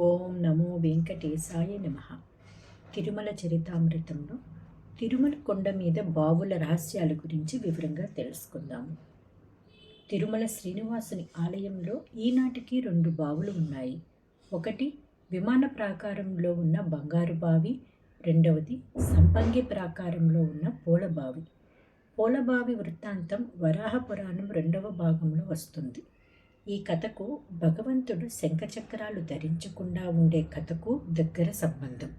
ఓం నమో వెంకటేశాయ నమః. తిరుమల చరితామృతంలో తిరుమల కొండ మీద బావుల రహస్యాల గురించి వివరంగా తెలుసుకుందాము. తిరుమల శ్రీనివాసుని ఆలయంలో ఈనాటికి 2 బావులు ఉన్నాయి. ఒకటి విమాన ప్రాకారంలో ఉన్న బంగారు బావి, రెండవది సంపంగి ప్రాకారంలో ఉన్న పూలబావి. పూలబావి వృత్తాంతం వరాహ పురాణం 2వ భాగంలో వస్తుంది. ఈ కథకు భగవంతుడు శంఖచక్రాలు ధరించకుండా ఉండే కథకు దగ్గర సంబంధం.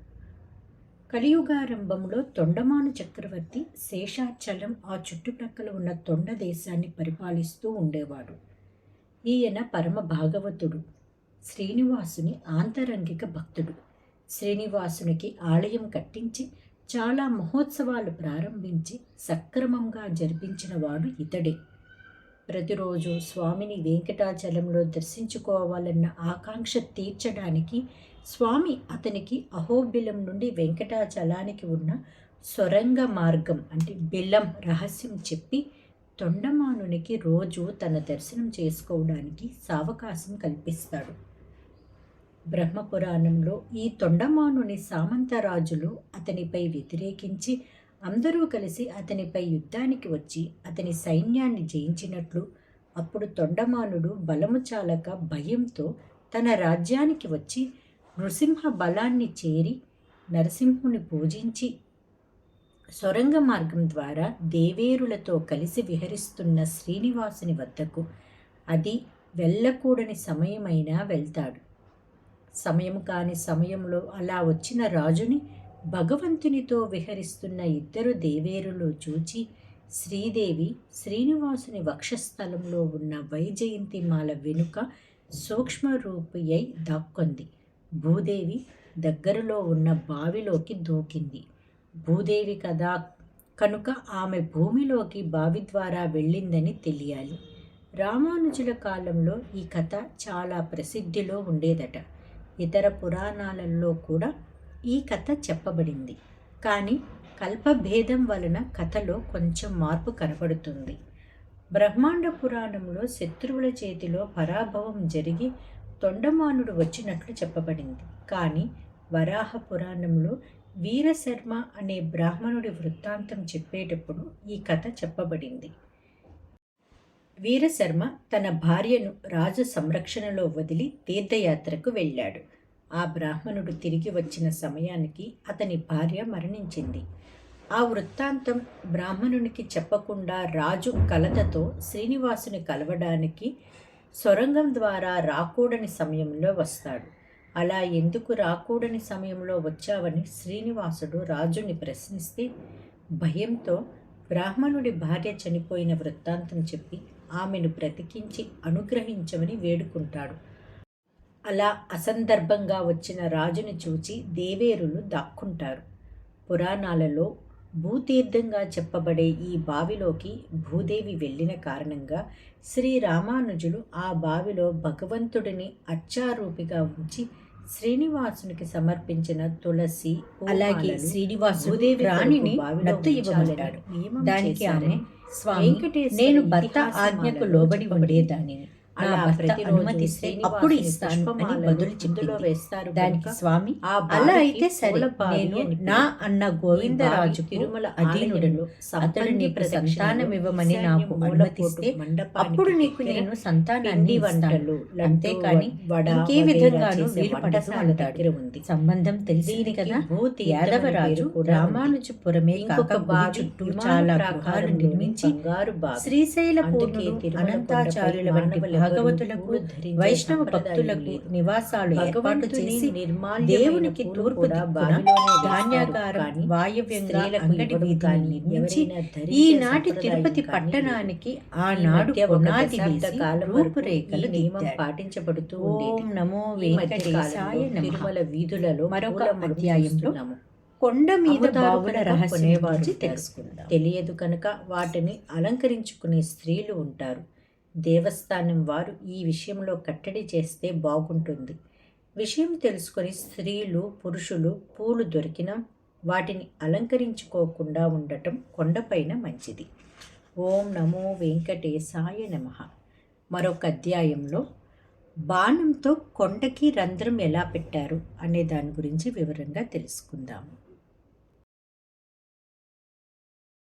కలియుగారంభంలో తొండమాను చక్రవర్తి శేషాచలం ఆ చుట్టుప్రక్కల ఉన్న తొండ దేశాన్ని పరిపాలిస్తూ ఉండేవాడు. ఈయన పరమ భాగవతుడు, శ్రీనివాసుని ఆంతరంగిక భక్తుడు. శ్రీనివాసునికి ఆలయం కట్టించి చాలా మహోత్సవాలు ప్రారంభించి సక్రమంగా జరిపించిన వాడు ఇతడే. ప్రతిరోజు స్వామిని వెంకటాచలంలో దర్శించుకోవాలన్న ఆకాంక్ష తీర్చడానికి స్వామి అతనికి అహోబిలం నుండి వెంకటాచలానికి ఉన్న సొరంగ మార్గం అంటే బిల్లం రహస్యం చెప్పి తొండమానునికి రోజు తన దర్శనం చేసుకోవడానికి సావకాశం కల్పిస్తాడు. బ్రహ్మపురాణంలో ఈ తొండమానుని సామంతరాజులు అతనిపై వ్యతిరేకించి అందరూ కలిసి అతనిపై యుద్ధానికి వచ్చి అతని సైన్యాన్ని జయించినట్లు, అప్పుడు తొండమానుడు బలము చాలక భయంతో తన రాజ్యానికి వచ్చి నృసింహ బలాన్ని చేరి నరసింహుని పూజించి సొరంగ మార్గం ద్వారా దేవేరులతో కలిసి విహరిస్తున్న శ్రీనివాసుని వద్దకు అది వెళ్ళకూడని సమయమైనా వెళ్తాడు. సమయం కాని సమయంలో అలా వచ్చిన రాజుని భగవంతునితో విహరిస్తున్న 2 దేవేరులు చూచి శ్రీదేవి శ్రీనివాసుని వక్షస్థలంలో ఉన్న వైజయంతిమాల వెనుక సూక్ష్మరూపి అయి దాక్కొంది. భూదేవి దగ్గరలో ఉన్న బావిలోకి దూకింది. భూదేవి కదా కనుక ఆమె భూమిలోకి బావి ద్వారా వెళ్ళిందని తెలియాలి. రామానుజుల కాలంలో ఈ కథ చాలా ప్రసిద్ధిలో ఉండేదట. ఇతర పురాణాలలో కూడా ఈ కథ చెప్పబడింది. కానీ కల్పభేదం వలన కథలో కొంచెం మార్పు కనపడుతుంది. బ్రహ్మాండ పురాణంలో శత్రువుల చేతిలో పరాభవం జరిగి తొండమానుడు వచ్చినట్లు చెప్పబడింది. కానీ వరాహ పురాణంలో వీరశర్మ అనే బ్రాహ్మణుడి వృత్తాంతం చెప్పేటప్పుడు ఈ కథ చెప్పబడింది. వీరశర్మ తన భార్యను రాజు సంరక్షణలో వదిలి తీర్థయాత్రకు వెళ్ళాడు. ఆ బ్రాహ్మణుడు తిరిగి వచ్చిన సమయానికి అతని భార్య మరణించింది. ఆ వృత్తాంతం బ్రాహ్మణునికి చెప్పకుండా రాజు కలతతో శ్రీనివాసుని కలవడానికి సొరంగం ద్వారా రాకూడని సమయంలో వస్తాడు. అలా ఎందుకు రాకూడని సమయంలో వచ్చావని శ్రీనివాసుడు రాజుని ప్రశ్నిస్తే భయంతో బ్రాహ్మణుడి భార్య చనిపోయిన వృత్తాంతం చెప్పి ఆమెను బ్రతికించి అనుగ్రహించమని వేడుకుంటాడు. అలా అసందర్భంగా వచ్చిన రాజుని చూచి దేవేరులు దాక్కుంటారు. పురాణాలలో భూతీర్థంగా చెప్పబడే ఈ బావిలోకి భూదేవి వెళ్ళిన కారణంగా శ్రీరామానుజులు ఆ బావిలో భగవంతుడిని అచ్చారూపిగా ఉంచి శ్రీనివాసునికి సమర్పించిన తులసి అలాగే శ్రీనివాసుడు రాణిని దత్తు ఇవ్వమన్నాడు. దానికి ఆమె స్వామి నేను భర్త ఆజ్ఞకు లోబడి ఉండేదానిని, నా భర్త అనుమతిస్తే అప్పుడు ఇస్తాను అని బదులు చెప్పింది. దానికి స్వామి అలా అయితే సరే, నేను నా అన్న గోవిందరాజు తిరుమల అధీనుడను, అతడు నీకు సంతానం ఇవ్వమని నాకు అనుమతిస్తే అప్పుడు నీకు నేను సంతానాన్ని ఇవ్వను, అంతేకాని ఇంకే విధంగానూ వీలు పడదు అంటాడు. సంబంధం తెలిసింది కదా. యాదవరాజు రామానుజపురమే కాక గుడి చుట్టూ చాలా గృహాలు నిర్మించి శ్రీశైలపూర్ణి అనంతాచార్యుల వంటి భాగవతులకు వైష్ణవ భక్తులకు నివాసాలు ఏర్పాటు చేసి దేవునికి తూర్పు ధాన్యాగారాన్ని వాయవ్యంగా అంగడి వీధిని నిర్మించి ఈనాటి తిరుపతి పట్టణానికి ఆనాడు పునాది వేసి రూపురేఖలు పాటించబడుతూ ఉండేది. ఓం నమో వెంకటేశాయ నమః. తిరుమల వీధులలో మరొక అధ్యాయంలో కొండ మీద బావుల రహస్యం గురించి తెలుసుకుందాం. తెలియదు కనుక వాటిని అలంకరించుకునే స్త్రీలు ఉంటారు. దేవస్థానం వారు ఈ విషయంలో కట్టడి చేస్తే బాగుంటుంది. విషయం తెలుసుకొని స్త్రీలు పురుషులు పూలు దొరికినా వాటిని అలంకరించుకోకుండా ఉండటం కొండపైన మంచిది. ఓం నమో వెంకటేశాయ నమః. మరొక అధ్యాయంలో బాణంతో కొండకి రంధ్రం ఎలా పెట్టారు అనే దాని గురించి వివరంగా తెలుసుకుందాము.